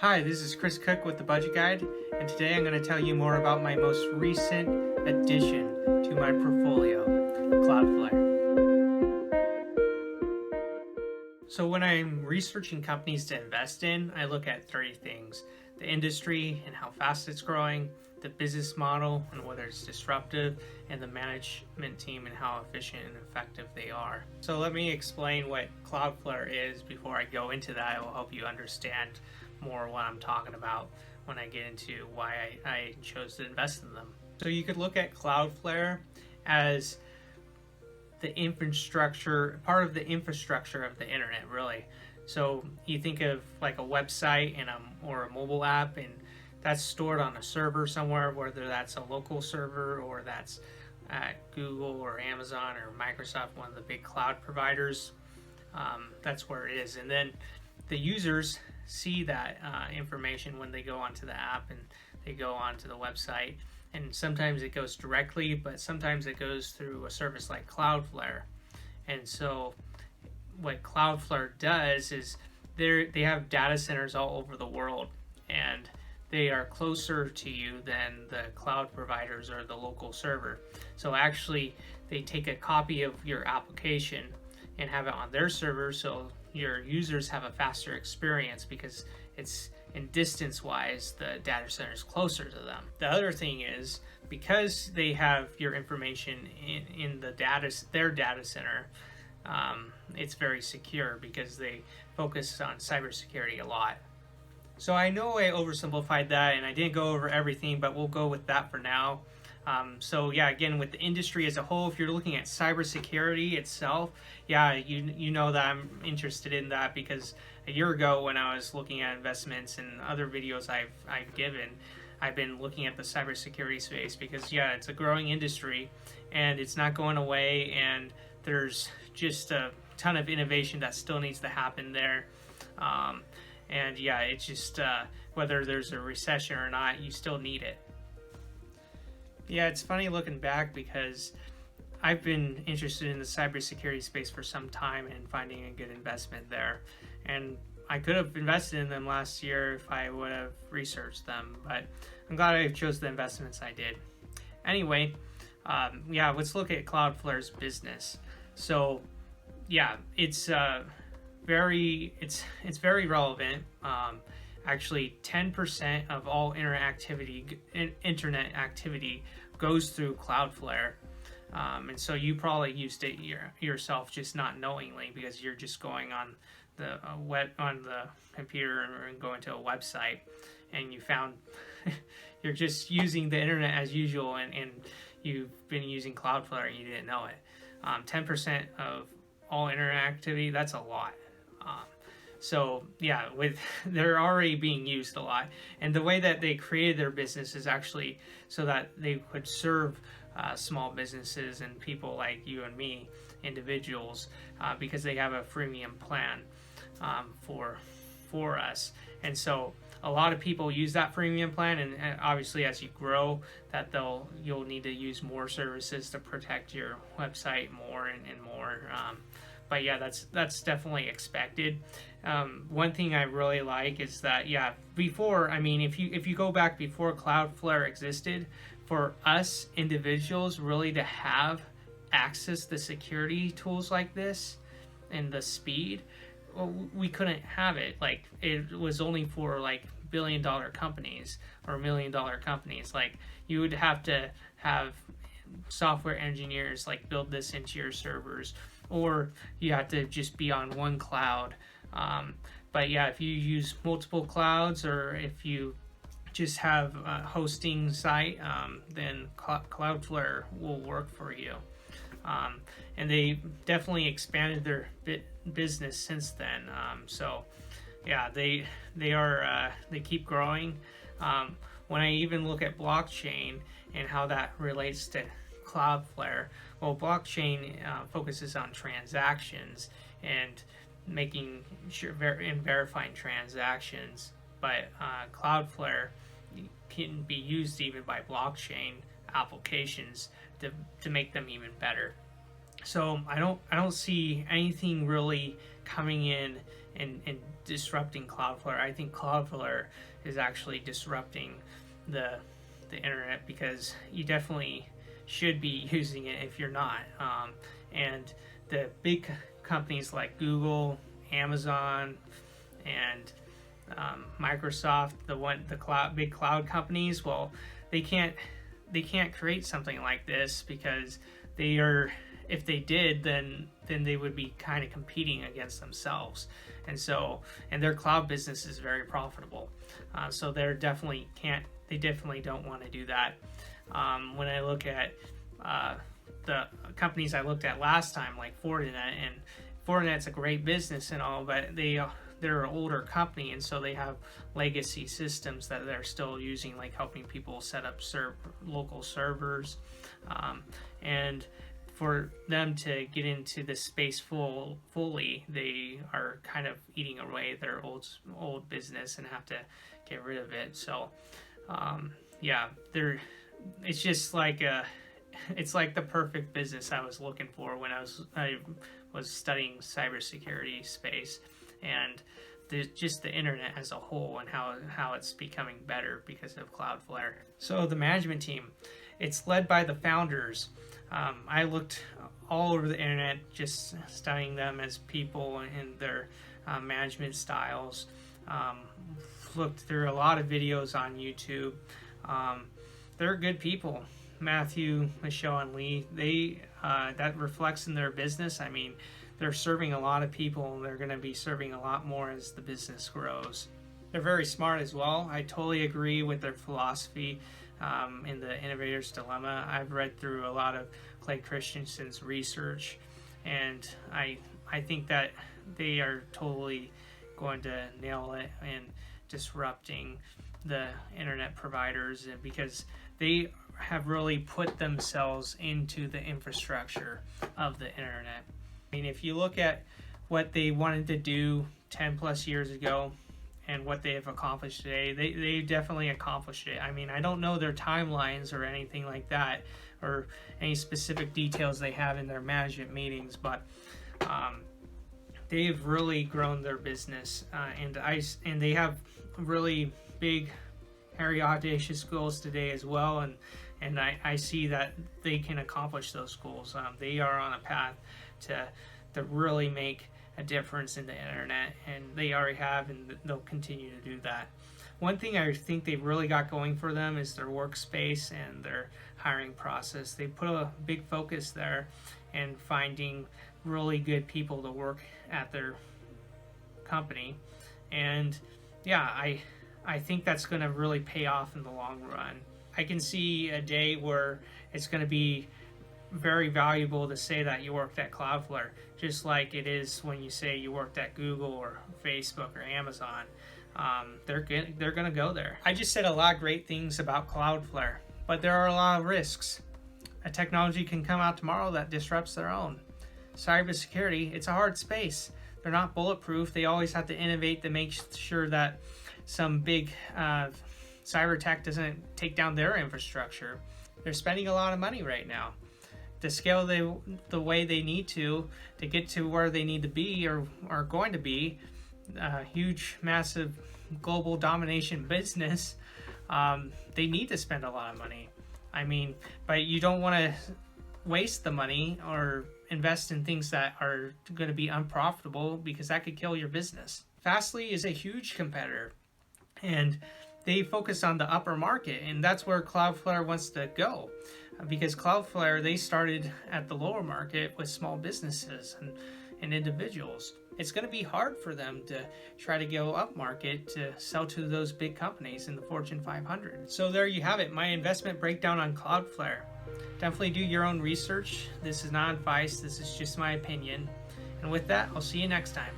Hi, this is Chris Cook with the Budget Guide, and today I'm going to tell you more about my most recent addition to my portfolio, Cloudflare. So when I'm researching companies to invest in, I look at three things: the industry and how fast it's growing, the business model and whether it's disruptive, and the management team and how efficient and effective they are. So let me explain what Cloudflare is before I go into that. It will help you understand more what I'm talking about when I get into why I chose to invest in them. So you could look at Cloudflare as the infrastructure, part of the infrastructure of the internet, really. So you think of like a website and or a mobile app, and that's stored on a server somewhere, whether that's a local server or that's at Google or Amazon or Microsoft, one of the big cloud providers. That's where it is. And then the users see that information when they go onto the app and they go onto the website. And sometimes it goes directly, but sometimes it goes through a service like Cloudflare. And so what Cloudflare does is they have data centers all over the world, and they are closer to you than the cloud providers or the local server. So actually they take a copy of your application and have it on their server, so your users have a faster experience because it's in distance wise the data center is closer to them. The other thing is, because they have your information in their data center, it's very secure because they focus on cybersecurity a lot. So I know I oversimplified that and I didn't go over everything, but we'll go with that for now. So yeah, again, with the industry as a whole, if you're looking at cybersecurity itself, yeah, you know that I'm interested in that, because a year ago when I was looking at investments and other videos I've given, I've been looking at the cybersecurity space because yeah, it's a growing industry and it's not going away, and there's just a ton of innovation that still needs to happen there. And yeah, it's just whether there's a recession or not, you still need it. Yeah, it's funny looking back because I've been interested in the cybersecurity space for some time and finding a good investment there. And I could have invested in them last year if I would have researched them, but I'm glad I chose the investments I did. Anyway, yeah, let's look at Cloudflare's business. So yeah, it's very relevant. Actually, 10% of all internet activity goes through Cloudflare, and so you probably used it yourself, just not knowingly, because you're just going on the on the computer and going to a website, and you found you're just using the internet as usual, and you've been using Cloudflare and you didn't know it. 10% of all internet activity, that's a lot. So yeah, they're already being used a lot, and the way that they created their business is actually so that they could serve small businesses and people like you and me, individuals, because they have a freemium plan for us. And so a lot of people use that freemium plan, and obviously as you grow, that you'll need to use more services to protect your website more and more. But yeah, that's definitely expected. One thing I really like is that, yeah, before, I mean, if you go back before Cloudflare existed, for us individuals really to have access to security tools like this and the speed, well, we couldn't have it. Like, it was only for like billion-dollar companies or million-dollar companies. Like, you would have to have software engineers like build this into your servers, or you have to just be on one cloud. But yeah, if you use multiple clouds, or if you just have a hosting site, then Cloudflare will work for you. And they definitely expanded their business since then. So yeah, they keep growing. When I even look at blockchain and how that relates to Cloudflare, well, blockchain focuses on transactions and making sure and verifying transactions, but Cloudflare can be used even by blockchain applications to make them even better. So I don't see anything really coming in and disrupting Cloudflare. I think Cloudflare is actually disrupting the internet, because you definitely should be using it if you're not. And the big companies like Google, Amazon, and Microsoft, big cloud companies, well, they can't create something like this, because if they did, then they would be kind of competing against themselves. And their cloud business is very profitable. So they definitely don't want to do that. When I look at the companies I looked at last time, like Fortinet, and Fortinet's a great business and all, but they're an older company, and so they have legacy systems that they're still using, like helping people set up local servers, and for them to get into this space fully, they are kind of eating away their old business and have to get rid of it. So it's just like it's like the perfect business I was looking for when I was studying cybersecurity space, and just the internet as a whole, and how it's becoming better because of Cloudflare. So the management team, it's led by the founders. I looked all over the internet, just studying them as people and their management styles. Looked through a lot of videos on YouTube. They're good people. Matthew, Michelle, and Lee, that reflects in their business. I mean, they're serving a lot of people, and they're going to be serving a lot more as the business grows. They're very smart as well. I totally agree with their philosophy in the Innovator's Dilemma. I've read through a lot of Clay Christensen's research, and I think that they are totally going to nail it in disrupting the internet providers, because they have really put themselves into the infrastructure of the internet. I mean, if you look at what they wanted to do 10 plus years ago and what they have accomplished today, they definitely accomplished it. I mean, I don't know their timelines or anything like that, or any specific details they have in their management meetings, but they've really grown their business, and they have really big, hairy, audacious goals today as well, and I see that they can accomplish those goals. They are on a path to really make a difference in the internet, and they already have, and they'll continue to do that. One thing I think they've really got going for them is their workspace and their hiring process. They put a big focus there and finding really good people to work at their company, and I think that's going to really pay off in the long run. I can see a day where it's going to be very valuable to say that you worked at Cloudflare, just like it is when you say you worked at Google or Facebook or Amazon. They're going to go there. I just said a lot of great things about Cloudflare, but there are a lot of risks. A technology can come out tomorrow that disrupts their own. Cybersecurity, it's a hard space. They're not bulletproof. They always have to innovate to make sure that some big cyber tech doesn't take down their infrastructure. They're spending a lot of money right now to scale the way they need to get to where they need to be, or are going to be a huge, massive global domination business. They need to spend a lot of money. I mean, but you don't want to waste the money or invest in things that are going to be unprofitable, because that could kill your business. Fastly is a huge competitor, and they focus on the upper market, and that's where Cloudflare wants to go, because Cloudflare, they started at the lower market with small businesses and individuals. It's going to be hard for them to try to go up market to sell to those big companies in the Fortune 500. So there you have it, my investment breakdown on Cloudflare. Definitely do your own research. This is not advice, this is just my opinion. And with that, I'll see you next time.